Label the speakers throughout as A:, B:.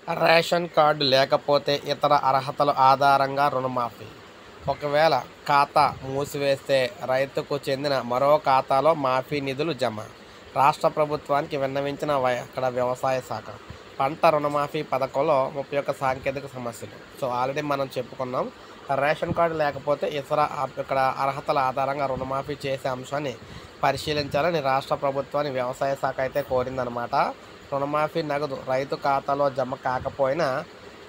A: Ration card లేకపోతే ఇతర అర్హతల ఆధారంగా రుణమాఫీ. ఒకవేళ ఖాతా మూసివేస్తే రైతుకు చెందిన మరో ఖాతాలో మాఫీ నిధులు జమ. రాష్ట్ర ప్రభుత్వానికి విన్నవించిన వ్యవసాయ శాఖ. పంట రుణమాఫీ పథకంలో 31 సాంకేతిక సమస్యలు. సో ఆల్రెడీ మనం చెప్పుకున్నాం. రేషన్ కార్డు లేకపోతే ఇతర అర్హతల ఆధారంగా రుణమాఫీ చేసే అంశాన్ని పరిశీలించాలని రాష్ట్ర ప్రభుత్వాన్ని వ్యవసాయ శాఖ అయితే కోరిందనమాట. రుణమాఫీ నగదు రైతు ఖాతాలో జమ కాకపోయినా,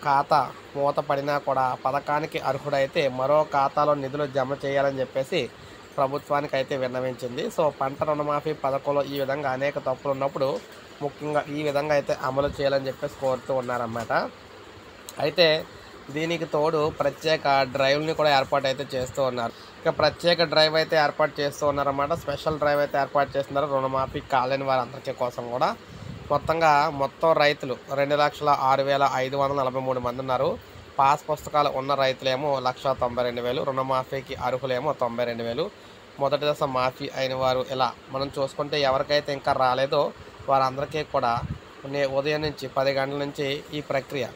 A: ఖాతా మూతపడినా కూడా పథకానికి అర్హుడైతే మరో ఖాతాలో నిధులు జమ చేయాలని చెప్పేసి ప్రభుత్వానికి అయితే విన్నవించింది. సో పంట రుణమాఫీ పథకంలో ఈ విధంగా అనేక తప్పులు ఉన్నప్పుడు ముఖ్యంగా ఈ విధంగా అయితే అమలు చేయాలని చెప్పేసి కోరుతూ ఉన్నారన్నమాట. అయితే దీనికి తోడు ప్రత్యేక డ్రైవ్ని కూడా ఏర్పాటు అయితే చేస్తూ ఉన్నారు. ఇక ప్రత్యేక డ్రైవ్ అయితే ఏర్పాటు చేస్తూ ఉన్నారన్నమాట. స్పెషల్ డ్రైవ్ అయితే ఏర్పాటు చేస్తున్నారు రుణమాఫీ కాలేని వారందరికీ కోసం కూడా. మొత్తం రైతులు 2,06,543 మంది ఉన్నారు. పాస్ పుస్తకాలు ఉన్న రైతులేమో 1,92,000, రుణమాఫీకి అర్హులేమో 92,000. మొదటి దశ మాఫీ అయిన వారు ఇలా మనం చూసుకుంటే ఎవరికైతే ఇంకా రాలేదో వారందరికీ కూడా ఉదయం నుంచి 10 గంటల నుంచి ఈ ప్రక్రియ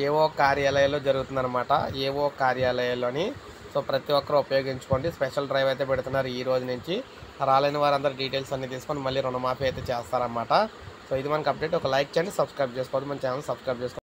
A: ఏవో కార్యాలయాల్లో జరుగుతుందన్నమాట. ఏవో కార్యాలయాల్లోని సో ప్రతి ఒక్కరూ ఉపయోగించుకోండి. స్పెషల్ డ్రైవ్ అయితే పెడుతున్నారు ఈ రోజు నుంచి. రాలేని వారందరూ డీటెయిల్స్ అన్నీ తీసుకొని మళ్ళీ రుణమాఫీ అయితే చేస్తారన్నమాట. సో ఇది మనకు అప్డేట్. ఒక లైక్ చేయండి, సబ్స్క్రైబ్ చేసుకోండి, మన ఛానల్ సబ్స్క్రైబ్ చేసుకోండి.